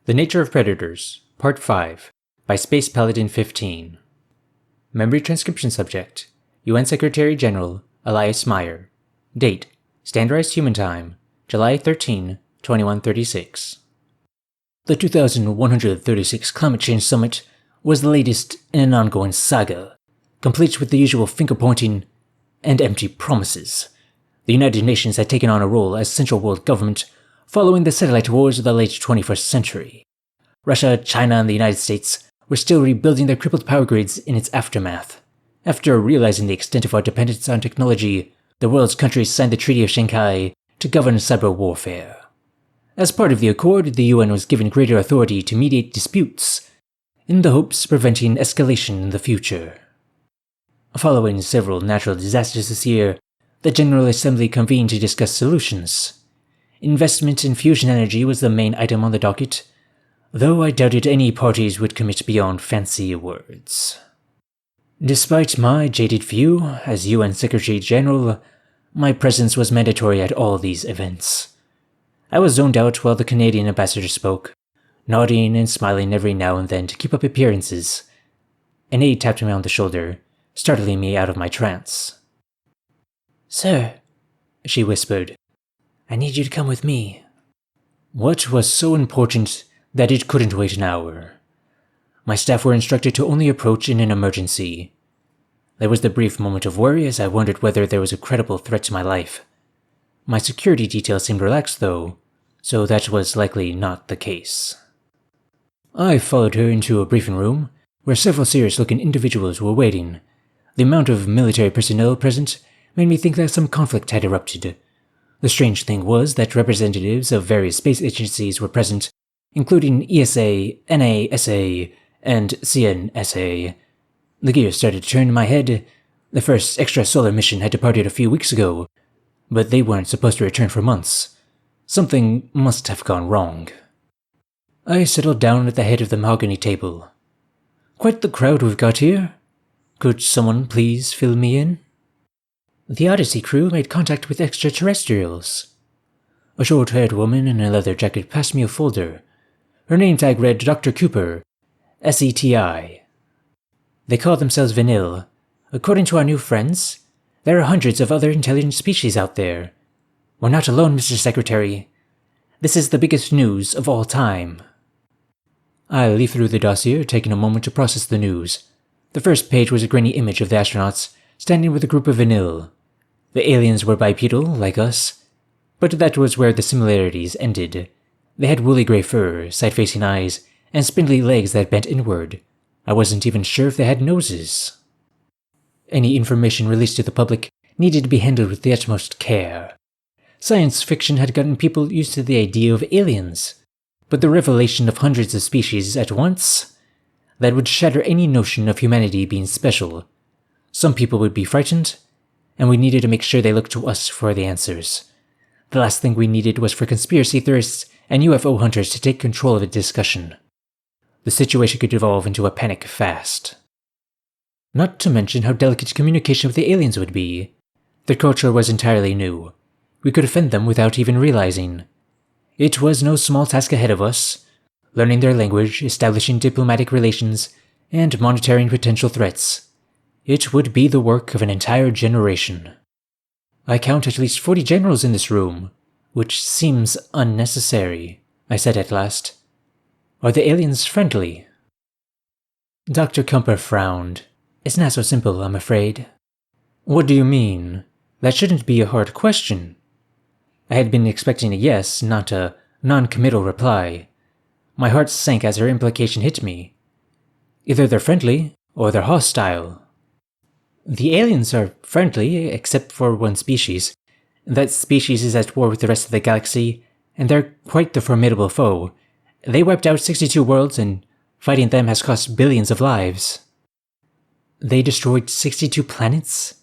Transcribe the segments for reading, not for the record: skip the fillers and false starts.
The Nature of Predators, Part 5, by Space Paladin 15. Memory Transcription Subject, UN Secretary General Elias Meyer. Date, Standardized Human Time, July 13, 2136. The 2136 Climate Change Summit was the latest in an ongoing saga, complete with the usual finger-pointing and empty promises. The United Nations had taken on a role as central world government following the satellite wars of the late 21st century. Russia, China, and the United States were still rebuilding their crippled power grids in its aftermath. After realizing the extent of our dependence on technology, the world's countries signed the Treaty of Shanghai to govern cyber warfare. As part of the accord, the UN was given greater authority to mediate disputes, in the hopes of preventing escalation in the future. Following several natural disasters this year, the General Assembly convened to discuss solutions. Investment in fusion energy was the main item on the docket, though I doubted any parties would commit beyond fancy words. Despite my jaded view as UN Secretary General, my presence was mandatory at all these events. I was zoned out while the Canadian ambassador spoke, nodding and smiling every now and then to keep up appearances. An aide tapped me on the shoulder, startling me out of my trance. "Sir," she whispered, "I need you to come with me." What was so important that it couldn't wait an hour? My staff were instructed to only approach in an emergency. There was the brief moment of worry as I wondered whether there was a credible threat to my life. My security detail seemed relaxed though, so that was likely not the case. I followed her into a briefing room, where several serious-looking individuals were waiting. The amount of military personnel present made me think that some conflict had erupted. The strange thing was that representatives of various space agencies were present, including ESA, NASA, and CNSA. The gears started to turn in my head. The first extrasolar mission had departed a few weeks ago, but they weren't supposed to return for months. Something must have gone wrong. I settled down at the head of the mahogany table. "Quite the crowd we've got here. Could someone please fill me in?" "The Odyssey crew made contact with extraterrestrials." A short-haired woman in a leather jacket passed me a folder. Her name tag read Dr. Cooper, SETI. "They call themselves Vanille. According to our new friends, there are hundreds of other intelligent species out there. We're not alone, Mr. Secretary. This is the biggest news of all time." I leafed through the dossier, taking a moment to process the news. The first page was a grainy image of the astronauts standing with a group of Vanille. The aliens were bipedal, like us, but that was where the similarities ended. They had woolly grey fur, side-facing eyes, and spindly legs that bent inward. I wasn't even sure if they had noses. Any information released to the public needed to be handled with the utmost care. Science fiction had gotten people used to the idea of aliens, but the revelation of hundreds of species at once, that would shatter any notion of humanity being special. Some people would be frightened, and we needed to make sure they looked to us for the answers. The last thing we needed was for conspiracy theorists and UFO hunters to take control of the discussion. The situation could evolve into a panic fast. Not to mention how delicate communication with the aliens would be. Their culture was entirely new. We could offend them without even realizing. It was no small task ahead of us, learning their language, establishing diplomatic relations, and monitoring potential threats. It would be the work of an entire generation. "I count at least 40 generals in this room, which seems unnecessary," I said at last. "Are the aliens friendly?" Dr. Kumper frowned. "It's not so simple, I'm afraid." "What do you mean? That shouldn't be a hard question." I had been expecting a yes, not a non-committal reply. My heart sank as her implication hit me. Either they're friendly, or they're hostile. "The aliens are friendly, except for one species. That species is at war with the rest of the galaxy, and they're quite the formidable foe. They wiped out 62 worlds, and fighting them has cost billions of lives." "They destroyed 62 planets?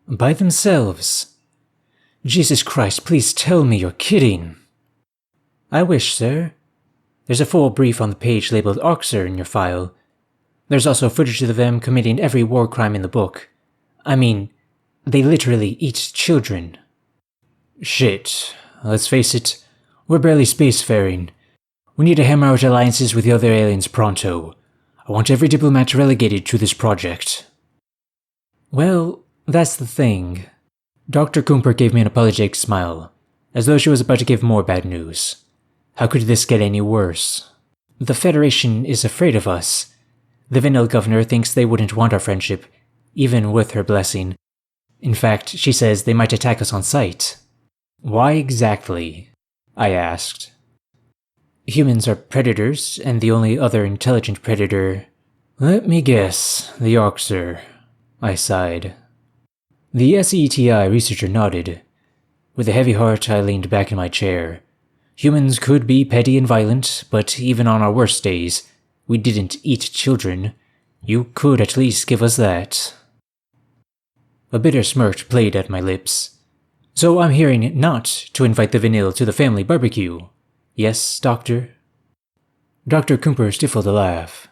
By themselves? Jesus Christ, please tell me you're kidding." "I wish, sir. There's a full brief on the page labeled Arxer in your file. There's also footage of them committing every war crime in the book. I mean, they literally eat children." "Shit. Let's face it, we're barely spacefaring. We need to hammer out alliances with the other aliens pronto. I want every diplomat relegated to this project. Well, that's the thing. Dr. Cooper gave me an apologetic smile, as though she was about to give more bad news. How could this get any worse? The Federation is afraid of us. The Vanille governor thinks they wouldn't want our friendship, even with her blessing. In fact, she says they might attack us on sight. Why exactly? I asked. Humans are predators, and the only other intelligent predator… Let me guess, the Oxer, I sighed. The SETI researcher nodded. With a heavy heart, I leaned back in my chair. Humans could be petty and violent, but even on our worst days, we didn't eat children. You could at least give us that. A bitter smirk played at my lips. So I'm hearing not to invite the Vanille to the family barbecue. Yes, Doctor? Dr. Cooper stifled a laugh.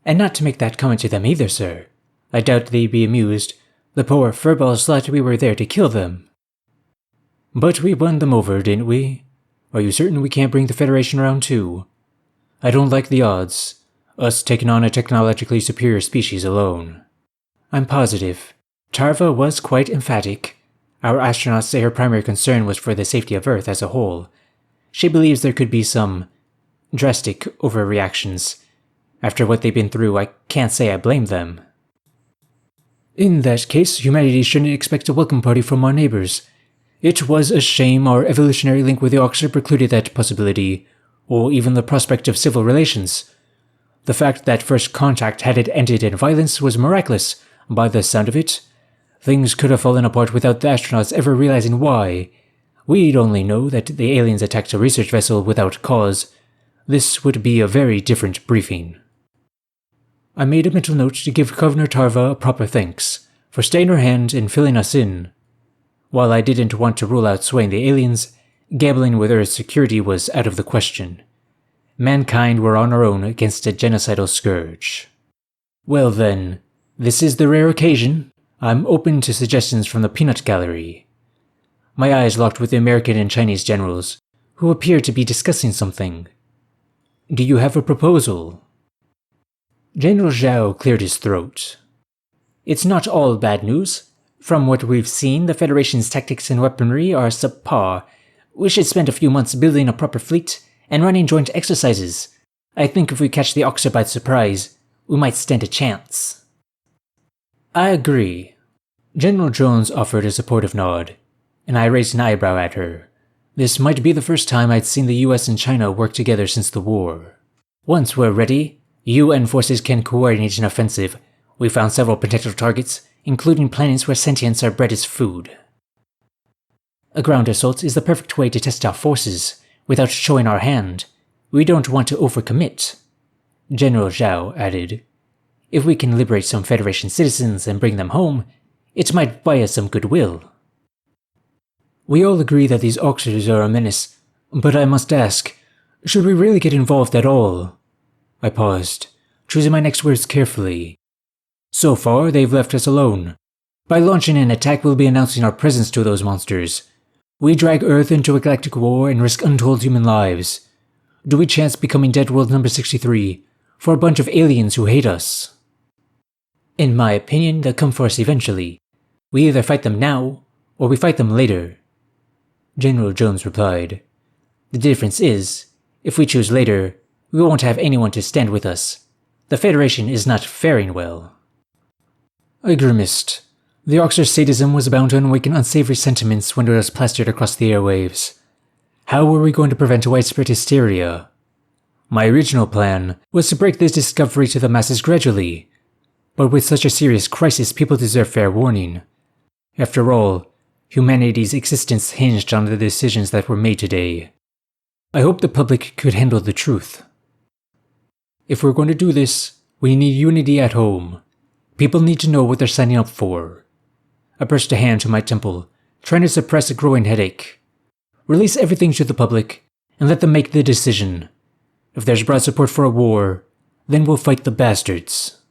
And not to make that comment to them either, sir. I doubt they'd be amused. The poor furballs thought we were there to kill them. But we won them over, didn't we? Are you certain we can't bring the Federation around too? I don't like the odds. Us taking on a technologically superior species alone. I'm positive. Tarva was quite emphatic. Our astronauts say her primary concern was for the safety of Earth as a whole. She believes there could be some drastic overreactions. After what they've been through, I can't say I blame them. In that case, humanity shouldn't expect a welcome party from our neighbors. It was a shame our evolutionary link with the Oxer precluded that possibility, or even the prospect of civil relations. The fact that first contact hadn't ended in violence was miraculous, by the sound of it. Things could have fallen apart without the astronauts ever realizing why. We'd only know that the aliens attacked a research vessel without cause. This would be a very different briefing. I made a mental note to give Governor Tarva a proper thanks for staying her hand and filling us in. While I didn't want to rule out swaying the aliens, gambling with Earth's security was out of the question. Mankind were on our own against a genocidal scourge. Well then, this is the rare occasion. I'm open to suggestions from the peanut gallery. My eyes locked with the American and Chinese generals, who appeared to be discussing something. Do you have a proposal? General Zhao cleared his throat. It's not all bad news. From what we've seen, the Federation's tactics and weaponry are subpar. We should spend a few months building a proper fleet and running joint exercises. I think if we catch the Oxer by surprise, we might stand a chance. I agree. General Jones offered a supportive nod, and I raised an eyebrow at her. This might be the first time I'd seen the US and China work together since the war. Once we're ready, UN forces can coordinate an offensive. We found several potential targets, including planets where sentients are bred as food. A ground assault is the perfect way to test our forces, without showing our hand. We don't want to overcommit. General Zhao added, if we can liberate some Federation citizens and bring them home, it might buy us some goodwill. We all agree that these Oxers are a menace, but I must ask, should we really get involved at all? I paused, choosing my next words carefully. So far, they've left us alone. By launching an attack, we'll be announcing our presence to those monsters. We drag Earth into a galactic war and risk untold human lives. Do we chance becoming Dead World number 63 for a bunch of aliens who hate us? In my opinion, they'll come for us eventually. We either fight them now, or we fight them later. General Jones replied. The difference is, if we choose later, we won't have anyone to stand with us. The Federation is not faring well. I grimaced. The Oxer's sadism was bound to awaken unsavory sentiments when it was plastered across the airwaves. How were we going to prevent widespread hysteria? My original plan was to break this discovery to the masses gradually. But with such a serious crisis, people deserve fair warning. After all, humanity's existence hinged on the decisions that were made today. I hope the public could handle the truth. If we're going to do this, we need unity at home. People need to know what they're signing up for. I pressed a hand to my temple, trying to suppress a growing headache. Release everything to the public, and let them make the decision. If there's broad support for a war, then we'll fight the bastards.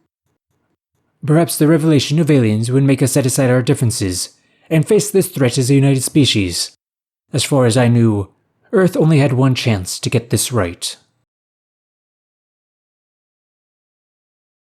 Perhaps the revelation of aliens would make us set aside our differences and face this threat as a united species. As far as I knew, Earth only had one chance to get this right.